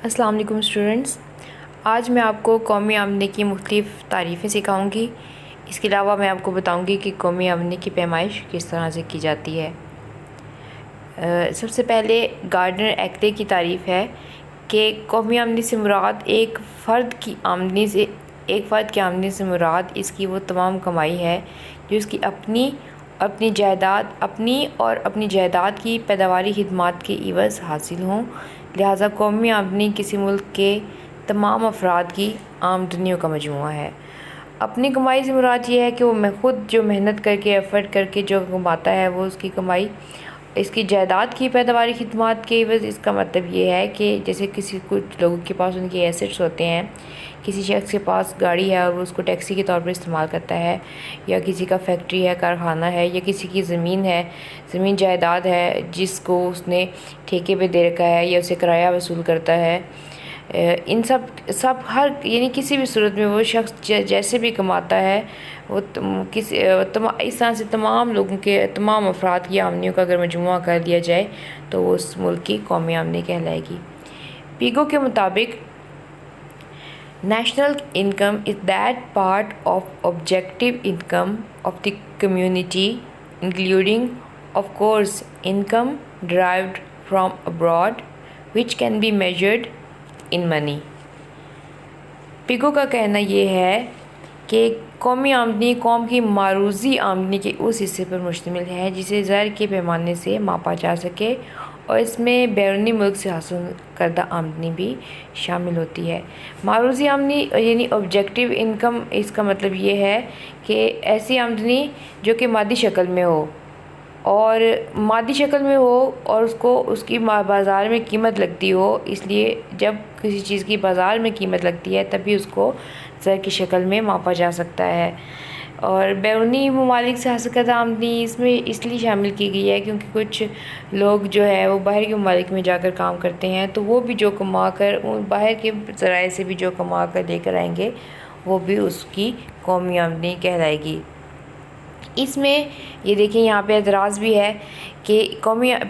अस्सलाम वालेकुम स्टूडेंट्स। आज मैं आपको कौमी आमदनी की मुख्तलिफ़ तारीफ़ें सिखाऊंगी। इसके अलावा मैं आपको बताऊंगी कि कौमी आमदनी की पैमाइश किस तरह से की जाती है। सबसे पहले गार्डनर एक्ले की तारीफ़ है कि कौमी आमदनी से मुराद एक फ़र्द की आमदनी से मुराद इसकी वो तमाम कमाई है जो इसकी अपनी जायदाद की पैदावारी खिदमात के इवज़ हासिल हों। लिहाजा कौमी आमदनी किसी मुल्क के तमाम अफराद की आमदनियों का मजमुआ है। अपनी कमाई से मुराद ये है कि वो खुद जो मेहनत करके एफ़र्ट करके जो कमाता है वो उसकी कमाई इसकी जायदाद की पैदावारी खिदमात के एवज़। इसका मतलब ये है कि जैसे कुछ लोगों के पास उनके एसेट्स होते हैं, किसी शख्स के पास गाड़ी है और वो उसको टैक्सी के तौर पर इस्तेमाल करता है, या किसी का फैक्ट्री है, कारखाना है, या किसी की ज़मीन जायदाद है जिसको उसने ठेके पे दे रखा है या उसे किराया वसूल करता है। इन सब हर यानी किसी भी सूरत में वो शख्स जैसे भी कमाता है वो इस तरह से तमाम लोगों के तमाम अफराद की आमदनियों का अगर मजमुआ कर दिया जाए तो वो उस मुल्क की कौमी आमदनी कहलाएगी। पीगो के मुताबिक national income is that part of objective income of the community, including, of course, income derived from abroad, which can be measured in money. Pigou का कहना ये है कि कौमी आमदनी कौम की मारूज़ी आमदनी के उस हिस्से पर मुश्तमिल है जिसे ज़र के पैमाने से मापा जा सके, और इसमें बैरूनी मुल्क से हासिल करदा आमदनी भी शामिल होती है। मारूज़ी आमदनी यानी ऑब्जेक्टिव इनकम, इसका मतलब ये है कि ऐसी आमदनी जो कि मादी शक्ल में हो और उसको उसकी बाज़ार में कीमत लगती हो। इसलिए जब किसी चीज़ की बाज़ार में कीमत लगती है तभी उसको ज़र की शक्ल में मापा जा सकता है। और बैरूनी ममालिक से हासिल करदा आमदनी इसमें इसलिए शामिल की गई है क्योंकि कुछ लोग जो है वो बाहर के ममालिक में जाकर काम करते हैं, तो वो भी जो कमा कर बाहर के ज़राए से भी जो कमा कर लेकर आएंगे वो भी उसकी कौमी आमदनी कहलाएगी। इसमें ये देखिए यहाँ पे एतराज़ भी है कि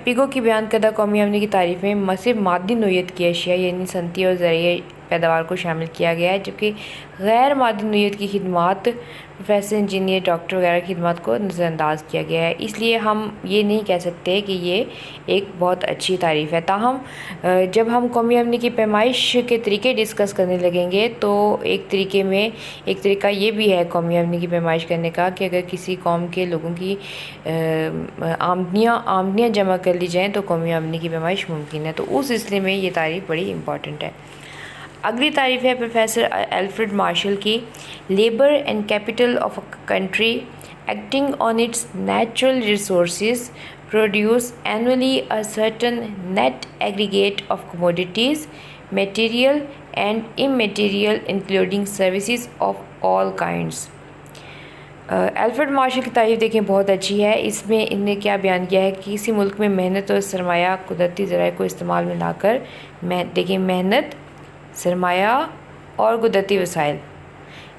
पिगो की बयान करदा कौमी आमदनी की तारीफ़ में सिर्फ मादी नोयत की अशिया यानी सनती और ज़रिए पैदावार को शामिल किया गया है, जबकि गैर मादी नोयत की खिदमात प्रोफेसर, इंजीनियर, डॉक्टर वगैरह की खिदमत को नज़रअंदाज किया गया है। इसलिए हम ये नहीं कह सकते कि ये एक बहुत अच्छी तारीफ़ है। ताहम जब हम कौमी आमदनी की पैमाइश के तरीके डिस्कस करने लगेंगे तो एक तरीका ये भी है कौमी आमदनी की पैमाइश करने का कि अगर किसी कौम के लोगों की आमदनियाँ जमा कर ली जाएँ तो कौमी आमदनी की पैमाइश मुमकिन है। तो उस सिलसिले में ये तारीफ़ बड़ी इम्पॉर्टेंट है। अगली तारीफ़ है प्रोफेसर एल्फ्रेड मार्शल की। Labour and capital of a country acting on it's natural resources produce annually a certain net aggregate of commodities, material and immaterial including services of all kinds. Alfred Marshall की तारीफ़ देखें बहुत अच्छी है। इसमें इन्हें क्या बयान किया है कि किसी मुल्क में मेहनत और सरमाया कुदरती ज़राए को इस्तेमाल में लाकर देखिए मेहनत, सरमाया और कुदरती वसाइल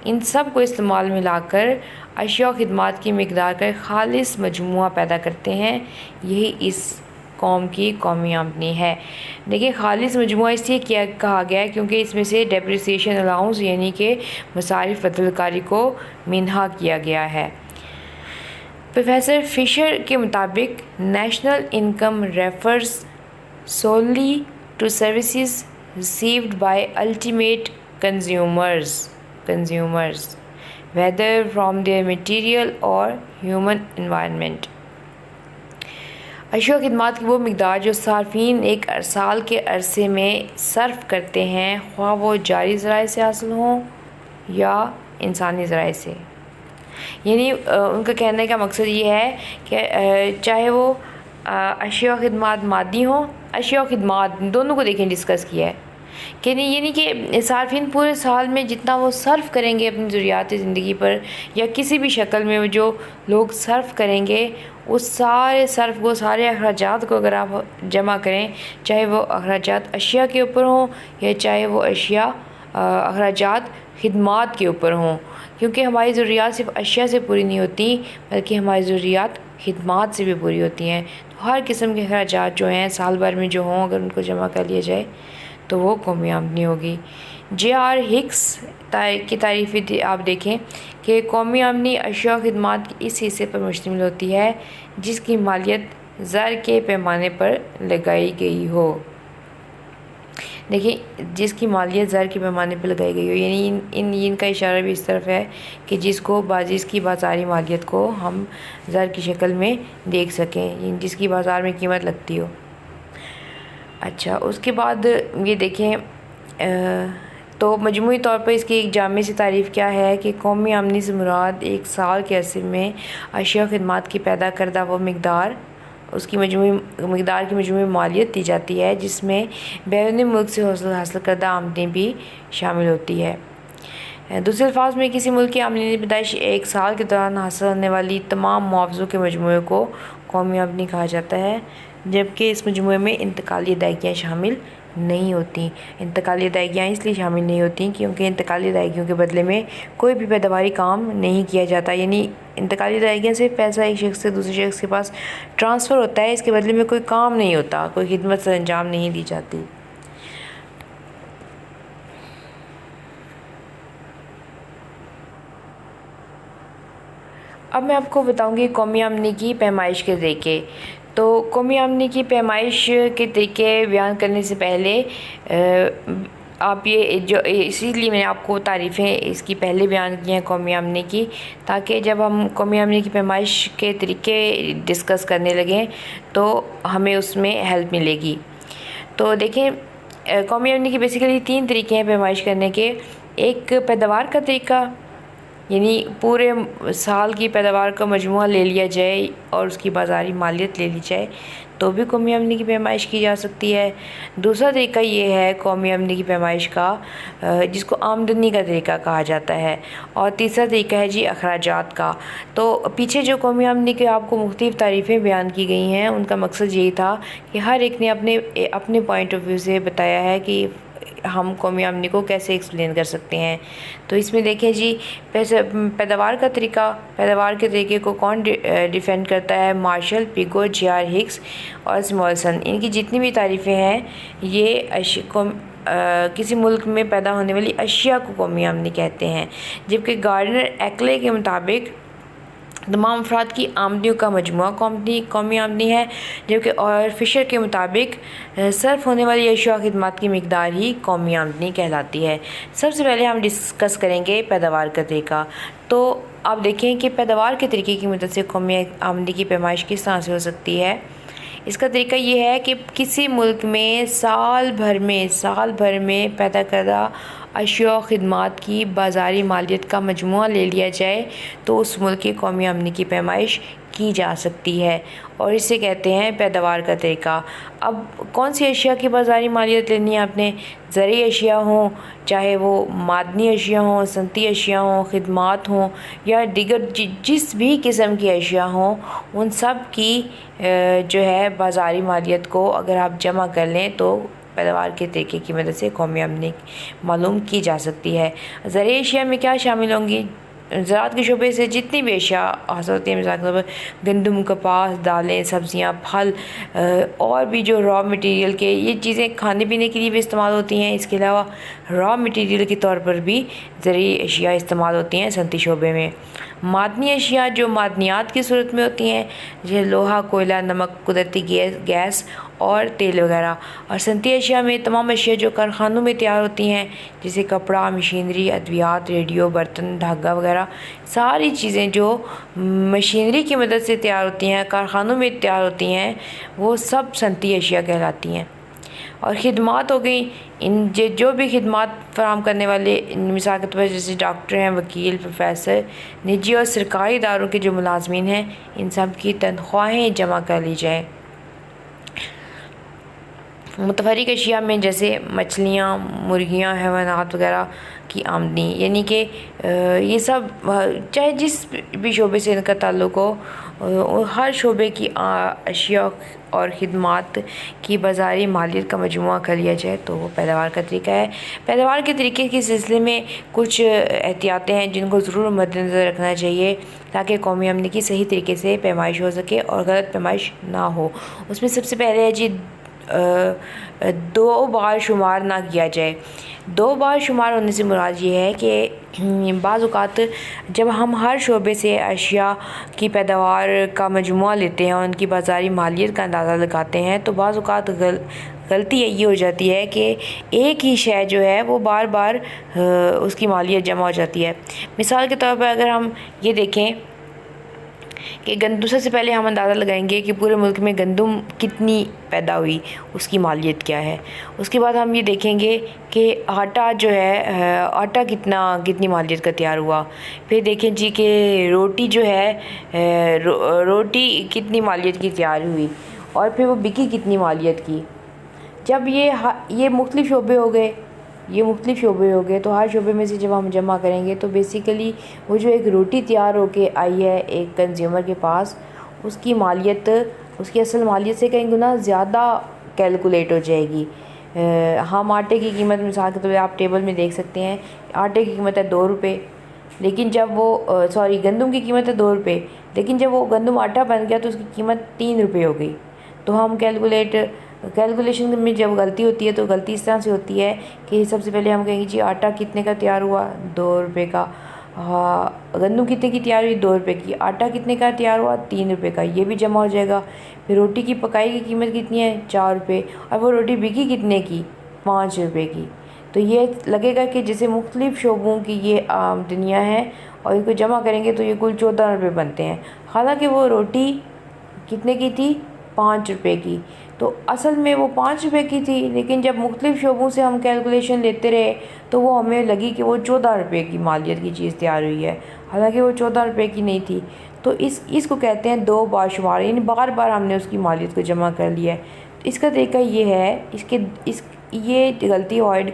इन सब को इस्तेमाल में लाकर अशिया और खिदमात की मिकदार का खालिस मजमुआ पैदा करते हैं। यही इस कौम की कौमी आमदनी है। देखिए खालिस मजमुआ इसलिए कहा गया है क्योंकि इसमें से डेप्रिसिएशन अलाउंस यानी कि मसारिफ बदलकारी को मिन्हा किया गया है। प्रोफेसर फिशर के मुताबिक national income refers solely to services received by ultimate consumers whether from their material or human environment। अशिया खिदमात की वो मिकदार जो सार्फिन एक साल के अरसे में सर्फ करते हैं, ख्वाह वो जारी ज़राए से हासिल हों या इंसानी ज़राए से। यानी उनका कहने का मकसद ये है कि चाहे वो अशिया खिदमात मादी हों, अशिया खिदमात दोनों को देखें डिस्कस किया है कि नहीं, यानी कि सार्फिन पूरे साल में जितना वो सर्फ़ करेंगे अपनी ज़रूरियात ज़िंदगी पर या किसी भी शक्ल में जो लोग सर्फ़ करेंगे उस सारे सर्फ़ को, सारे अखराजात को अगर आप जमा करें, चाहे वो अखराजात अशिया के ऊपर हों या चाहे वो अखराजात खिदमात के ऊपर हों, क्योंकि हमारी ज़रूरियात सिर्फ अशिया से पूरी नहीं होती बल्कि हमारी ज़रूरियात खिदमात से भी पूरी होती हैं। तो हर किस्म के अखराजात जो हैं साल भर में जो हों अगर उनको जमा कर लिया जाए तो वो कौमी आमदनी होगी। J.R. हिक्स की तारीफ़ आप देखें कि कौमी आमदनी अशिया और खिदमात के इस हिस्से पर मुश्तमिल होती है जिसकी मालियत ज़र के पैमाने पर लगाई गई हो। देखिए, जिसकी मालियत ज़र के पैमाने पर लगाई गई हो, यानी इनका इशारा भी इस तरफ है कि जिसकी बाज़ारी मालियत को हम ज़र की शक्ल में देख सकें, जिसकी बाज़ार में कीमत लगती हो। अच्छा, उसके बाद ये देखें तो मजमूई तौर पर इसकी एक जामे सी तारीफ़ क्या है कि कौमी आमदनी से मुराद एक साल के अरसे में अशिया खिदमात की पैदा करदा वो मकदार, उसकी मकदार की मजमूई मालियत दी जाती है जिसमें बैरूनी मुल्क से हासिल करदा आमदनी भी शामिल होती है। दूसरे अल्फाज में किसी मुल्क की आमदनी पैदाइश एक साल के दौरान हासिल होने वाली तमाम मुआवज़ों के मजमूए को कौमी आमदनी कहा जाता है, जबकि इस मजमूए में इंतकाली अदायगियाँ शामिल नहीं होती। इंतकाली अदायगियाँ इसलिए शामिल नहीं होती क्योंकि इंतकाली अदायगियों के बदले में कोई भी पैदावारी काम नहीं किया जाता, यानी इंतकाली अदायगियाँ से पैसा एक शख्स से दूसरे शख्स के पास ट्रांसफ़र होता है, इसके बदले में कोई काम नहीं होता, कोई खिदमत सर अंजाम नहीं दी जाती। अब मैं आपको बताऊंगी कौमी आमदनी की पैमाइश के तरीके। तो कौमी आमदनी की पैमाइश के तरीके बयान करने से पहले आप ये जो इसीलिए मैंने आपको तारीफ़ें इसकी पहले बयान की हैं कौमी आमदनी की, ताकि जब हम कौमी आमदनी की पैमाइश के तरीके डिस्कस करने लगें तो हमें उसमें हेल्प मिलेगी। तो देखें, कौमी आमदनी के बेसिकली 3 तरीके हैं पैमाइश करने के। एक पैदावार का तरीका, यानी पूरे साल की पैदावार का मजमुआ ले लिया जाए और उसकी बाज़ारी मालियत ले ली जाए तो भी कौमी आमदनी की पैमाइश की जा सकती है। दूसरा तरीका ये है कौमी आमदनी की पैमाइश का, जिसको आमदनी का तरीका कहा जाता है। और तीसरा तरीका है जी अखराजात का। तो पीछे जो कौमी आमदनी के आपको मुख्तलिफ़ तारीफ़ें बयान की गई हैं, उनका मकसद यही था कि हर एक ने अपने पॉइंट ऑफ व्यू से बताया है कि हम कौमी आमदनी को कैसे एक्सप्लेन कर सकते हैं। तो इसमें देखें जी, पैदावार का तरीका, पैदावार के तरीके को कौन डिफेंड करता है? Martial, Pigou, J.R. हिक्स और स्मॉलसन। इनकी जितनी भी तारीफ़ें हैं ये किसी मुल्क में पैदा होने वाली अशिया को कौमी आमदनी कहते हैं, जबकि गार्डनर एक्ले के मुताबिक तमाम अफराद की आमदनियों का मजमुआ कौमी आमदनी है, जबकि और फिशर के मुताबिक सर्फ होने वाली अशिया खिदमात की मकदार ही कौमी आमदनी कहलाती है। सबसे पहले हम डिस्कस करेंगे पैदावार का तरीका। तो आप देखें कि पैदावार के तरीके की मदद से कौमी आमदनी की पैमाइश किस तरह से हो सकती है। इसका तरीका ये है कि किसी मुल्क में साल भर में पैदा करदा अशिया और खिदमात की बाज़ारी मालियत का मजमुआ ले लिया जाए तो उस मुल्क की कौमी आमदनी की पैमाइश की जा सकती है, और इसे कहते हैं पैदावार का तरीका। अब कौन सी अशिया की बाज़ारी मालियत लेनी है आपने? ज़रूरी अशिया हों, चाहे वो मादनी अशिया हों, सनती अशिया हों, खिदमात हों या दीगर जिस भी किस्म की अशिया हों, उन सब की जो है बाज़ारी मालियत को अगर आप जमा कर लें तो पैदावार के तरीके की मदद से कौमी आमदनी मालूम की जा सकती है। ज़रूरी अशिया में क्या शामिल होंगी? ज़राअत के शोबे से जितनी भी अशिया हासिल होती हैं, मिसाल के तौर पर गंदम, कपास, दालें, सब्ज़ियाँ, फल और भी जो रॉ मटेरियल के ये चीज़ें खाने पीने के लिए भी इस्तेमाल होती हैं। इसके अलावा रॉ मटेरियल के तौर पर भी ज़रूरी अशिया इस्तेमाल होती हैं सनती शोबे में। मादनी अशिया जो मादनियात की सूरत में होती हैं, जैसे लोहा, कोयला, नमक, कुदरती गैस और तेल वगैरह। और सनती अशिया में तमाम अशिया जो कारखानों में तैयार होती हैं, जैसे कपड़ा, मशीनरी, अद्वियात, रेडियो, बर्तन, धागा वगैरह, सारी चीज़ें जो मशीनरी की मदद से तैयार होती हैं, कारखानों में तैयार होती हैं, वो सब सनती अशिया कहलाती हैं। और खिदमात हो गई, इन जो भी खिदमात फराम करने वाले, मिसाल के तौर पर जैसे डॉक्टर हैं, वकील, प्रोफेसर, निजी और सरकारी इदारों के जो मुलाजमीन हैं, इन सब की तनख्वाहें जमा कर ली जाएँ। मुतफरिक अशिया में जैसे मछलियाँ, मुर्गियाँ, हैवानात वगैरह की आमदनी, यानी कि ये सब चाहे जिस भी शोबे से इनका ताल्लुक़ हो, हर शोबे की अशिया और ख़िदमात की बाज़ारी मालियत का मजमुआ कर लिया जाए तो वो पैदावार का तरीका है। पैदावार के तरीके के सिलसिले में कुछ एहतियातें हैं जिनको ज़रूर मद्देनज़र रखना चाहिए ताकि कौमी आमदनी की सही तरीके से पैमाइश हो सके और गलत पैमाइश ना हो। उसमें सबसे पहले है जी दो बार शुमार ना किया जाए। दो बार शुमार होने से मुराद ये है कि बाज़ औक़ात जब हम हर शोबे से अशिया की पैदावार का मजमुआ लेते हैं और उनकी बाज़ारी मालियत का अंदाज़ा लगाते हैं, तो बाज़ औक़ात गलती ये हो जाती है कि एक ही शय जो है वो बार बार उसकी मालियत जमा हो जाती है। मिसाल के तौर पर अगर हम ये देखें कि गंदम, सबसे पहले हम अंदाज़ा लगाएंगे कि पूरे मुल्क में गंदम कितनी पैदा हुई, उसकी मालियत क्या है। उसके बाद हम ये देखेंगे कि आटा जो है, आटा कितनी मालियत का तैयार हुआ। फिर देखें जी कि रोटी जो है, रोटी कितनी मालियत की तैयार हुई, और फिर वो बिकी कितनी मालियत की। जब ये मुख्तलिफ़ शोबे हो गए, तो हर शोबे में से जब हम जमा करेंगे तो बेसिकली वो जो एक रोटी तैयार होके आई है एक कंज्यूमर के पास, उसकी मालियत उसकी असल मालियत से कई गुना ज़्यादा कैलकुलेट हो जाएगी। हम आटे की कीमत मिसाल के तौर पर आप टेबल में देख सकते हैं, आटे की कीमत है 2 रुपये, लेकिन जब वो गंदम की कीमत है 2 रुपये, लेकिन जब वो गंदम आटा बन गया तो उसकी कीमत 3 रुपये हो गई। तो हम कैलकुलेशन में जब गलती होती है तो गलती इस तरह से होती है कि सबसे पहले हम कहेंगे जी आटा कितने का तैयार हुआ, 2 रुपये का। हाँ, गंदम कितने की तैयार हुई, 2 रुपये की। आटा कितने का तैयार हुआ, 3 रुपये का, ये भी जमा हो जाएगा। फिर रोटी की पकाई की कीमत कितनी है, 4 रुपये, और वो रोटी बिकी कितने की, 5 रुपये की। तो ये लगेगा कि जैसे मुख्तलिफ़ शोबों की ये आमदनियाँ हैं और इनको जमा करेंगे तो ये कुल 14 रुपये बनते हैं। हालांकि वो रोटी कितने की थी, 5 रुपये की। तो असल में वो 5 रुपये की थी, लेकिन जब मुख्तलिफ़ शोबों से हम कैलकुलेशन लेते रहे तो वो हमें लगी कि वो 14 रुपये की मालियत की चीज़ तैयार हुई है, हालांकि वो 14 रुपये की नहीं थी। तो इसको कहते हैं दो बार शुमार, यानी बार बार हमने उसकी मालियत को जमा कर लिया है। इसका तरीका ये है, ये गलती अवॉइड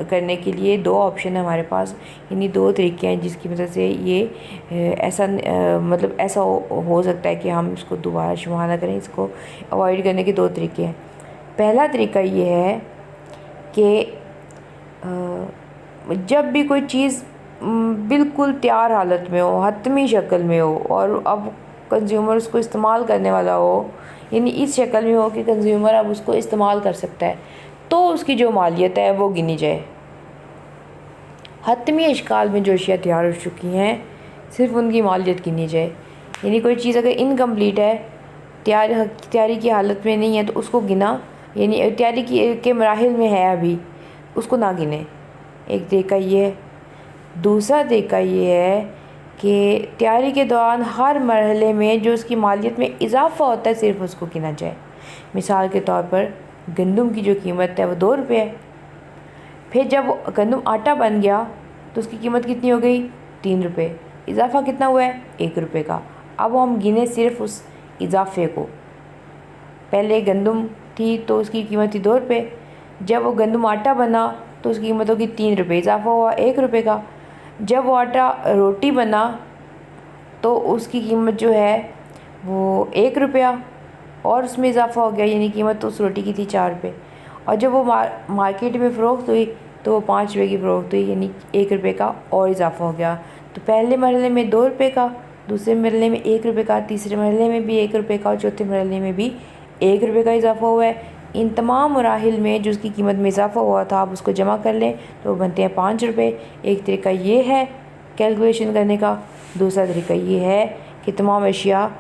करने के लिए 2 ऑप्शन है हमारे पास, यानी 2 तरीके हैं जिसकी वजह से ये ऐसा हो सकता है कि हम इसको दोबारा शुमार ना करें। इसको अवॉइड करने के 2 तरीके हैं। पहला तरीका ये है कि जब भी कोई चीज़ बिल्कुल तैयार हालत में हो, हतमी शक्ल में हो, और अब कंज्यूमर उसको इस्तेमाल करने वाला हो, यानी इस शक्ल में हो कि कंज्यूमर अब उसको इस्तेमाल कर सकता है, तो उसकी जो मालियत है वो गिनी जाए। हतमी अशकाल में जो अशिया तैयार हो चुकी हैं सिर्फ उनकी मालियत गिनी जाए। यानी कोई चीज़ अगर इनकम्प्लीट है, तैयारी की हालत में नहीं है, तो उसको गिना, यानी तैयारी के मराहिल में है अभी, उसको ना गिने। एक तरीका ये है। दूसरा तरीका ये है कि तैयारी के दौरान हर मरहले में जो उसकी मालियत में इजाफ़ा होता है सिर्फ उसको गिना जाए। मिसाल के तौर पर गंदम की जो कीमत है वो 2 रुपये है, फिर जब गंदम आटा बन गया तो उसकी कीमत कितनी हो गई, 3 रुपये, इजाफ़ा कितना हुआ है, 1 रुपये का। अब हम गिने सिर्फ उस इजाफ़े को। पहले गंदम थी तो उसकी कीमत थी 2 रुपये, जब वो गंदम आटा बना तो उसकी कीमत होगी 3 रुपये, इजाफ़ा हुआ 1 रुपये का। जब वो आटा रोटी बना तो उसकी कीमत जो है वो 1 रुपया, और उसमें इजाफ़ा हो गया, यानी कीमत उस रोटी की थी 4 रुपये। और जब वो मार्केट में फ़रोख्त हुई तो वो 5 रुपये की फ़रोख्त हुई, यानी 1 रुपये का और इजाफ़ा हो गया। तो पहले मरहले में 2 रुपये का, दूसरे मरहले में 1 रुपये का, तीसरे मरहले में भी 1 रुपये का, और चौथे मरहले में भी 1 रुपये का इजाफ़ा हुआ है। इन तमाम मराहिल में जो उसकी कीमत में इजाफ़ा हुआ था, आप उसको जमा कर लें तो वो बनते हैं 5 रुपये। एक तरीका ये है कैलकुलेशन करने का। दूसरा तरीका ये है कि तमाम अशिया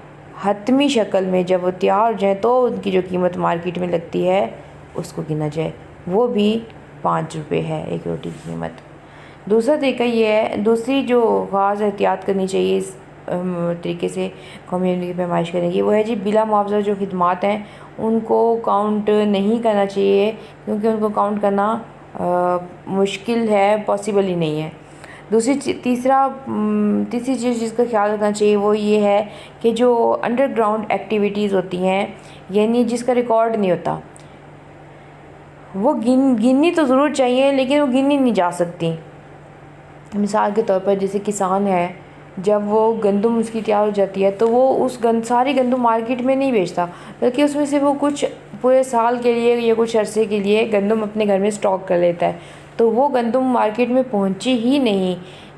हतमी शक्ल में जब वो तैयार हो जाए तो उनकी जो कीमत मार्केट में लगती है उसको गिना जाए, वो भी 5 रुपये है एक रोटी की कीमत। दूसरा तरीका ये है, दूसरी जो ख़ास एहतियात करनी चाहिए इस तरीके से कम्युनिटी की पैमाइश करेंगे, वो है जी बिला मुआवजा जो खिदमात हैं उनको काउंट नहीं करना चाहिए, क्योंकि उनको काउंट करना मुश्किल है, पॉसिबल ही नहीं है। तीसरी चीज़ जिसका ख्याल रखना चाहिए वो ये है कि जो अंडरग्राउंड एक्टिविटीज़ होती हैं, यानी जिसका रिकॉर्ड नहीं होता, वो गिननी तो ज़रूर चाहिए लेकिन वो गिनी नहीं जा सकती। मिसाल के तौर पर जैसे किसान है, जब वो गंदम उसकी तैयार हो जाती है तो वो उस सारी गंदम मार्केट में नहीं बेचता, बल्कि उसमें से वो कुछ पूरे साल के लिए या कुछ अरसे के लिए गंदम अपने घर में स्टॉक कर लेता है। तो वो गंदम मार्केट में पहुंची ही नहीं,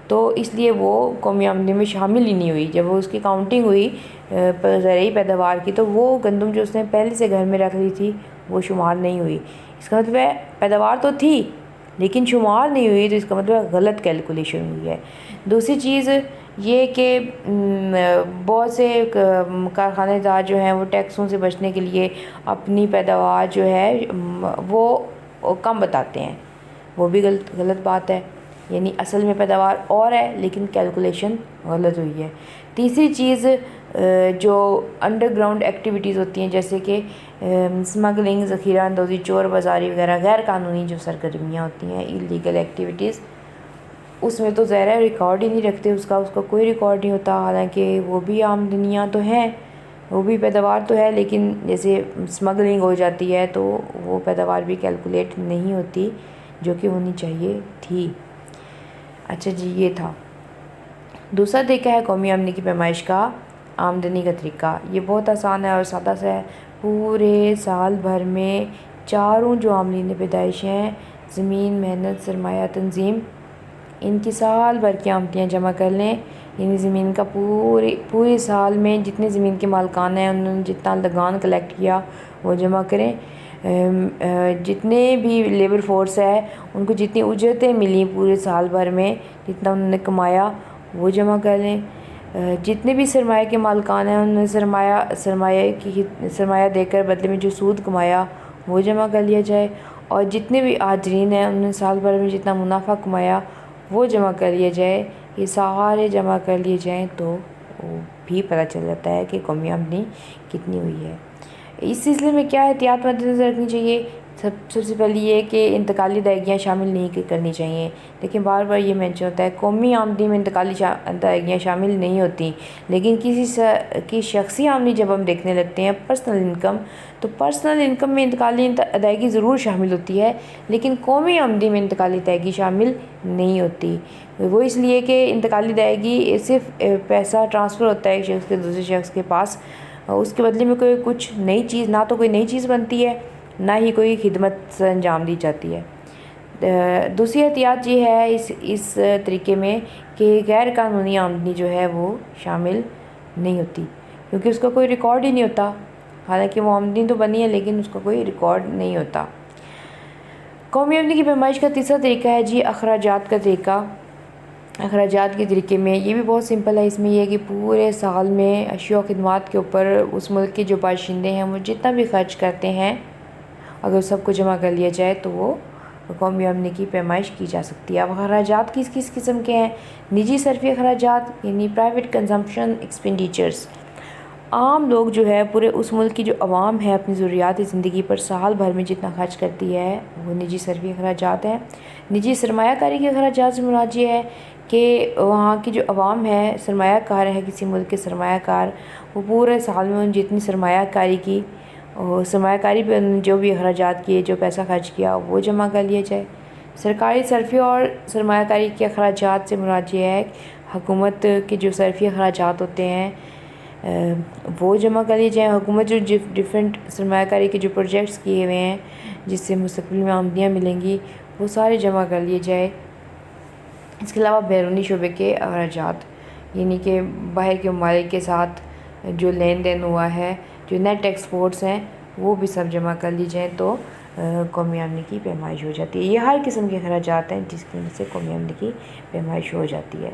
तो इसलिए वो कौमी आमदनी में शामिल ही नहीं हुई। जब वो उसकी काउंटिंग हुई ज़रूरी पैदावार की, तो वो गंदम जो उसने पहले से घर में रख ली थी वो शुमार नहीं हुई। इसका मतलब है पैदावार तो थी लेकिन शुमार नहीं हुई, तो इसका मतलब गलत कैलकुलेशन हुई है। दूसरी चीज़ ये कि बहुत से कारखानेदार जो हैं वो टैक्सों से बचने के लिए अपनी पैदावार जो है वो कम बताते हैं, वो भी गलत बात है। यानी असल में पैदावार और है लेकिन कैलकुलेशन गलत हुई है। तीसरी चीज़ जो अंडरग्राउंड एक्टिविटीज़ होती हैं जैसे कि स्मगलिंग, ज़ख़ीरा अंदोज़ी, चोर बाज़ारी वगैरह गैर कानूनी जो सरगर्मियाँ होती हैं, इलीगल एक्टिविटीज़, उसमें तो ज़ाहिर है रिकॉर्ड ही नहीं रखते, उसका कोई रिकॉर्ड नहीं होता। हालांकि वो भी आमदनियाँ तो हैं, वो भी पैदावार तो है, लेकिन जैसे स्मगलिंग हो जाती है तो वो पैदावार भी कैलकुलेट नहीं होती जो कि होनी चाहिए थी। अच्छा जी, ये था। दूसरा तरीका है कौमी आमदनी की पैमाइश का आमदनी का तरीका। ये बहुत आसान है और सादा सा है। पूरे साल भर में चारों जो आमदनी पैदाइश हैं, ज़मीन, मेहनत, सरमाया, तंजीम, इनकी साल भर की आमदनियाँ जमा कर लें। यानी ज़मीन का पूरे साल में जितने ज़मीन के मालकान हैं उन्होंने जितना लगान कलेक्ट किया वो जमा करें। जितने भी लेबर फोर्स है उनको जितनी उजरतें मिली पूरे साल भर में, जितना उन्होंने कमाया वो जमा कर लें। जितने भी सरमाया के मालकान हैं उन्होंने सरमाया देकर बदले में जो सूद कमाया वो जमा कर लिया जाए। और जितने भी हाजरीन हैं उन्होंने साल भर में जितना मुनाफा कमाया वो जमा कर लिया जाए। ये सारे जमा कर लिए जाएँ तो वो भी पता चल जाता है कि कौमी आमदनी कितनी हुई है। इस सिलसिले में क्या एहतियात मद्देनज़र रखनी चाहिए? सबसे पहले ये कि इंतकाली अदायगियाँ शामिल नहीं करनी चाहिए। लेकिन बार बार ये मेंशन होता है कौमी आमदनी में इंतकाली अदायगियाँ शामिल नहीं होती, लेकिन किसी की शख्सी आमदनी जब हम देखने लगते हैं पर्सनल इनकम, तो पर्सनल इनकम में इंतकाली अदायगी ज़रूर शामिल होती है, लेकिन कौमी आमदनी में इंतकाली अदायगी शामिल नहीं होती। वो इसलिए कि इंतकाली अदायगी सिर्फ पैसा ट्रांसफ़र होता है एक शख्स के दूसरे शख्स के पास, उसके बदले में कोई कुछ नई चीज़, ना तो कोई नई चीज़ बनती है ना ही कोई खिदमत से अंजाम दी जाती है। दूसरी एहतियात ये है इस तरीके में कि गैर कानूनी आमदनी जो है वो शामिल नहीं होती, क्योंकि उसका कोई रिकॉर्ड ही नहीं होता। हालांकि वो आमदनी तो बनी है लेकिन उसका कोई रिकॉर्ड नहीं होता। कौमी आमदनी की पैमाइश का तीसरा तरीका है जी अखराजात का तरीका। अखराजात के तरीके में ये भी बहुत सिंपल है। इसमें यह है कि पूरे साल में अशिया और खिदमात के ऊपर उस मुल्क के जो बाशिंदे हैं वो जितना भी खर्च करते हैं, अगर सबको जमा कर लिया जाए तो वो कौमी आमदनी की पैमाइश की जा सकती है। अब अखराजात किस किस किस्म के हैं? निजी सरफी अखराजात यानी प्राइवेट कंजम्पशन एक्सपेंडिचर्स। आम लोग जो है पूरे उस मुल्क की जो आवाम है अपनी ज़रूरियात ज़िंदगी पर साल भर में जितना खर्च करती है वो निजी सरफी अखराजात हैं। निजी सरमायाकारी के अखराजात से मुराद ये है कि वहाँ की जो आवाम है सरमायाकार है, किसी मुल्क के सरमायाकार, वो पूरे साल में जितनी सरमायाकारी की और सरमायाकारी पे जो भी अखराजात किए, जो पैसा खर्च किया वो जमा कर लिया जाए। सरकारी सरफी और सरमायाकारी के अखराजात से मुराद ये है हुकूमत के जो सरफी अखराजात होते हैं वो जमा कर लिए जाएँ। हुकूमत जो डिफरेंट सरमायाकारी के जो प्रोजेक्ट्स किए हुए हैं जिससे मुस्तक़बिल में आमदनियाँ मिलेंगी वो सारे जमा कर लिए जाए। इसके अलावा बैरूनी शोबे के अखराजात यानी कि बाहर के ममालिक के साथ जो लेन देन हुआ है, जो नेट एक्सपोर्ट्स हैं वो भी सब जमा कर ली जाएँ तो कौमी आमदनी की पैमाइश हो जाती है। ये हर किस्म के अखराजात हैं जिसकी वजह से कौमी आमदनी की पैमाइश हो जाती है।